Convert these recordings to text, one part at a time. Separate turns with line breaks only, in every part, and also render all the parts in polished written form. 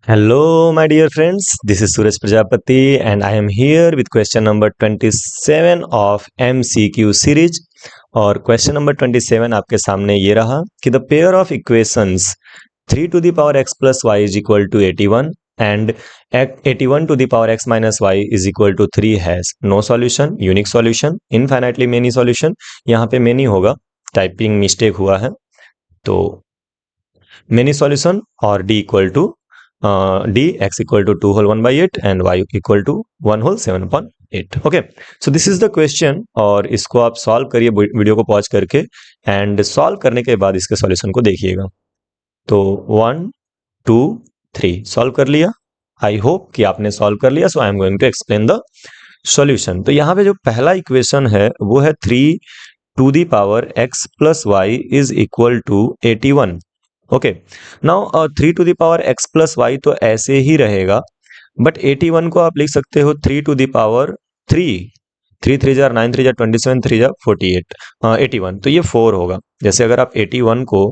Hello, my dear friends. This is Suresh Prajapati, and I am here with question number 27 of MCQ series. और question number 27 आपके सामने ये रहा कि the pair of equations 3 to the power x plus y is equal to 81 and 81 to the power x minus y is equal to 3 has no solution, unique solution, infinitely many solution. यहाँ पे many होगा, typing mistake हुआ है, तो many solution और d equal to d x equal to 2 whole 1 by 8 and y equal to 1 whole 7 upon 8. Okay, so this is the question और इसको आप सॉल्व करिए वीडियो को पॉज करके एंड सॉल्व करने के बाद इसके सॉल्यूशन को देखिएगा। तो 1 2 3 सॉल्व कर लिया। आई होप कि आपने सॉल्व कर लिया। So I am going to explain the solution. तो यहाँ पे जो पहला इक्वेशन है वो है 3 to the power x plus y is equal to 81. Okay, now 3 to the power x plus y तो ऐसे ही रहेगा, बट 81 को आप लिख सकते हो 3 टू द पावर 3, 3 3 जार 9 3 जार 27 3 जार 48, 81 तो ये 4 होगा। जैसे अगर आप 81 को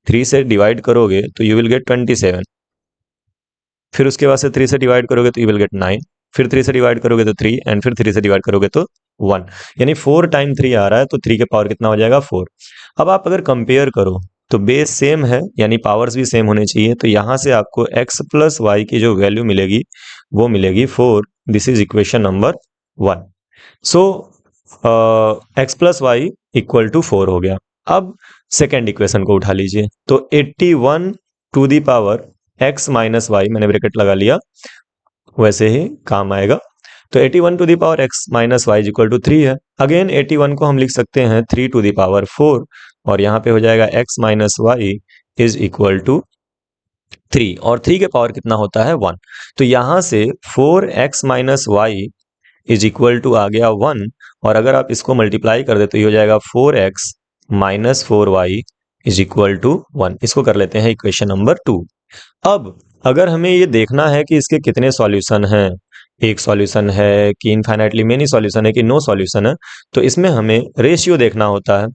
3 से डिवाइड करोगे तो यू विल गेट 27, फिर उसके बाद से 3 से डिवाइड करोगे तो यू विल गेट 9, फिर 3 से डिवाइड करोगे तो 3 एंड फिर 3 से डिवाइड करोगे तो 1, यानी 4 टाइम 3 आ रहा है तो 3 के पावर कितना हो जाएगा 4। अब आप अगर कंपेयर करो तो बेस सेम है, यानी पावर्स भी सेम होने चाहिए, तो यहां से आपको x प्लस वाई की जो वैल्यू मिलेगी वो मिलेगी 4। This is equation number 1। So x plus y equal to 4 हो गया। अब सेकेंड इक्वेशन को उठा लीजिए, तो 81 to the power x minus y, मैंने ब्रैकेट लगा लिया, वैसे ही काम आएगा। तो 81 to the power x minus y equal to 3 है। अगेन 81 को हम लिख सकते हैं 3 टू दी पावर 4 और यहाँ पे हो जाएगा x minus y is equal to 3 और 3 के पावर कितना होता है 1। तो यहाँ से 4x minus y is equal to आ गया 1 और अगर आप इसको मल्टीप्लाई कर दे तो ये हो जाएगा 4x minus 4y is equal to 1। इसको कर लेते हैं इक्वेशन नंबर 2। अब अगर हमें ये देखना है कि इसके कितने सॉल्यूशन हैं, एक सॉल्यूशन है कि इनफाइनाइटली मेनी सॉल्यूशन है कि नो सॉल्यूशन है, तो इसमें हमें रेशियो देखना होता है।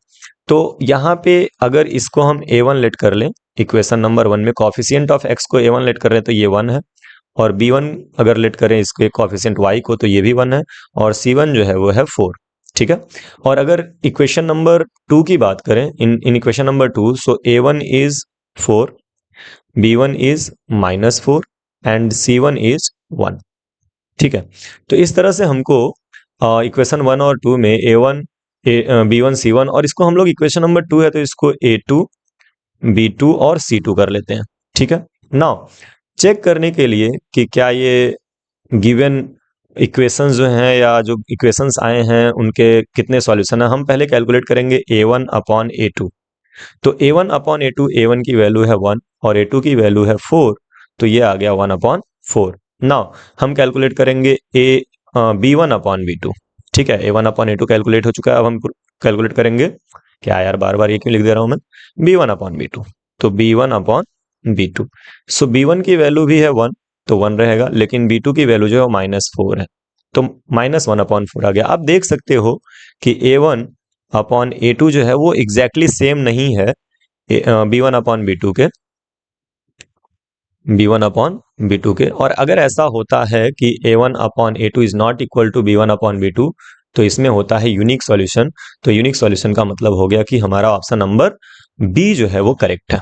तो यहाँ पे अगर इसको हम a1 लेट कर लें, इक्वेशन नंबर 1 में कॉफिशिएंट ऑफ x को a1 लेट कर रहे हैं तो ये 1 है, और b1 अगर लेट करें इसके कॉफिशिएंट y को तो ये भी 1 है, और c1 जो है वो है 4। ठीक है, और अगर इक्वेशन नंबर 2 की बात करें, in equation number 2, so a1 is 4, b1 is minus 4 and c1 is 1। ठीक है, तो इस तरह से हमको इक्वेशन 1 और 2 में a1 b1 c1, और इसको हम लोग इक्वेशन नंबर 2 है तो इसको a2 b2 और c2 कर लेते हैं। ठीक है, नाउ चेक करने के लिए कि क्या ये गिवन इक्वेशंस जो हैं या जो इक्वेशंस आए हैं उनके कितने सॉल्यूशन है, हम पहले कैलकुलेट करेंगे a1 अपॉन a2। तो a1 अपॉन a2, a1 की वैल्यू है 1 और a2 की वैल्यू है 4, तो ये आ गया 1 अपॉन 4। नाउ हम कैलकुलेट करेंगे b1 अपॉन b2। ठीक है, a1 अपॉन a2 कैलकुलेट हो चुका है। अब हम कैलकुलेट करेंगे, क्या यार बार बार ये क्यों लिख दे रहा हूं मैं, b1 अपॉन b2, तो b1 अपॉन b2। सो b1 की वैल्यू भी है 1 तो 1 रहेगा, लेकिन b2 की वैल्यू जो है माइनस 4 है, तो माइनस 1 अपॉन 4 आ गया। आप देख सकते हो कि a1 अपॉन a2 जो है वो एग्जैक्टली सेम नहीं है b1 अपॉन b2 के, b1 अपॉन b2 के। और अगर ऐसा होता है कि a1 upon a2 is not equal to b1 upon b2, तो इसमें होता है यूनिक सॉल्यूशन। तो यूनिक सॉल्यूशन का मतलब हो गया कि हमारा ऑप्शन नंबर बी जो है वो करेक्ट है।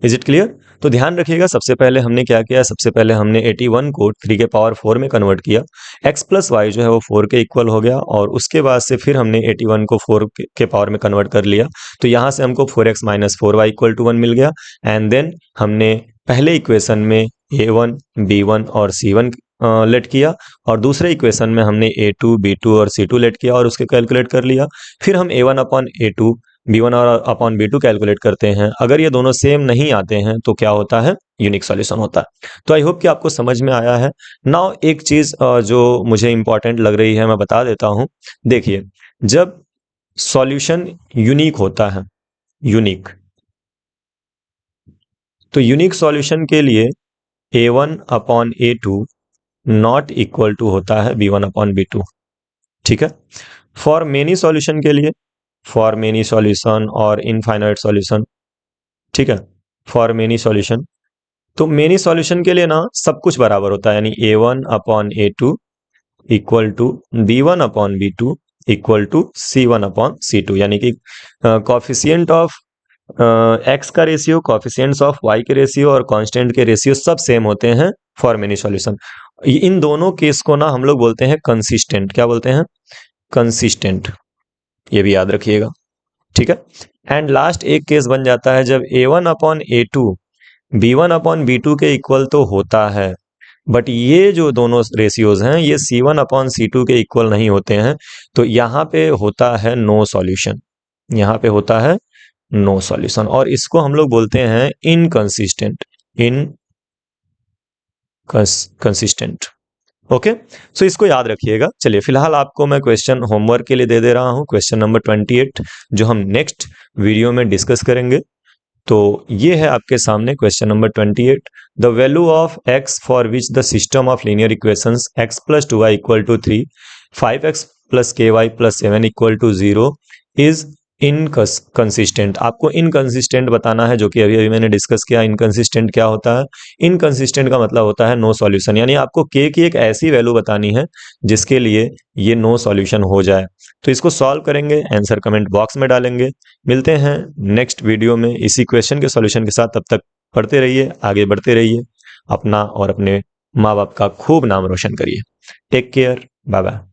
Is it clear? तो ध्यान रखिएगा, सबसे पहले हमने क्या किया, सबसे पहले हमने 81 को 3 के पावर 4 में कन्वर्ट किया, x प्लस वाई जो है वो 4 के इक्वल हो गया, और उसके बाद से फिर हमने 81 को 4 के पावर में कन्वर्ट कर लिया, तो यहाँ से हमको 4x minus 4y equal to 1 मिल गया। एंड देन हमने पहले इक्वेशन में a1 b1 और c1 लेट किया, और दूसरे इक्वेशन में हमने a2 b2 और c2 लेट किया और उसके कैलकुलेट कर लिया। फिर हम a1 अपॉन a2 b1 और अपॉन b2 कैलकुलेट करते हैं। अगर ये दोनों सेम नहीं आते हैं तो क्या होता है, यूनिक सॉल्यूशन होता है। तो आई होप कि आपको समझ में आया है। नाउ एक चीज जो मुझे इंपॉर्टेंट लग रही है मैं बता देता हूं। देखिए, जब सॉल्यूशन यूनिक होता है, यूनिक, तो यूनिक सॉल्यूशन के लिए a1 upon a2 not equal to होता है b1 अपॉन b2। ठीक है, फॉर मेनी सॉल्यूशन के लिए, फॉर मेनी सॉल्यूशन और इनफाइनाइट सॉल्यूशन, ठीक है, फॉर मेनी सॉल्यूशन तो मेनी सॉल्यूशन के लिए ना सब कुछ बराबर होता है, यानी a1 upon a2 equal to b1 upon b2 equal to c1 upon c2, यानी कि कॉफिशिएंट ऑफ x का रेशियो, कॉफिशिएंट्स ऑफ y के रेशियो और कांस्टेंट के रेशियो सब सेम होते हैं फॉर मेनी सॉल्यूशन। इन दोनों केस को ना हम लोग बोलते हैं कंसिस्टेंट। क्या बोलते हैं? कंसिस्टेंट। ये भी याद रखिएगा, ठीक है। एंड लास्ट एक केस बन जाता है जब a1 upon a2 b1 upon b2 के इक्वल तो होता है, बट ये जो दोनों रेशियोज हैं ये c1 अपॉन c2 के इक्वल नहीं होते हैं, तो यहाँ पे होता है नो सॉल्यूशन। यहाँ पे होता है नो सॉल्यूशन, और इसको हम लोग बोलते हैं इनकंसिस्टेंट। इनकंसिस्टेंट। ओके, सो इसको याद रखिएगा। चलिए फिलहाल आपको मैं क्वेश्चन होमवर्क के लिए दे दे रहा हूं, क्वेश्चन नंबर 28, जो हम नेक्स्ट वीडियो में डिस्कस करेंगे। तो ये है आपके सामने question number 28। The value of x for which the system of linear equations x plus 2y equal to 3, 5x plus ky plus 7 equal to 0 is inconsistent. आपको इनकंसिस्टेंट बताना है, जो कि अभी अभी मैंने डिस्कस किया। इनकंसिस्टेंट क्या होता है? इनकंसिस्टेंट का मतलब होता है नो सॉल्यूशन, यानी आपको k की एक ऐसी वैल्यू बतानी है जिसके लिए ये नो सॉल्यूशन हो जाए। तो इसको सॉल्व करेंगे, आंसर कमेंट बॉक्स में डालेंगे। मिलते हैं नेक्स्ट वीडियो में इसी क्वेश्चन के सॉल्यूशन के साथ। तब तक पढ़ते रहिए, आगे बढ़ते रहिए, अपना और अपने माँ बाप का खूब नाम रोशन करिए। Take care, bye bye.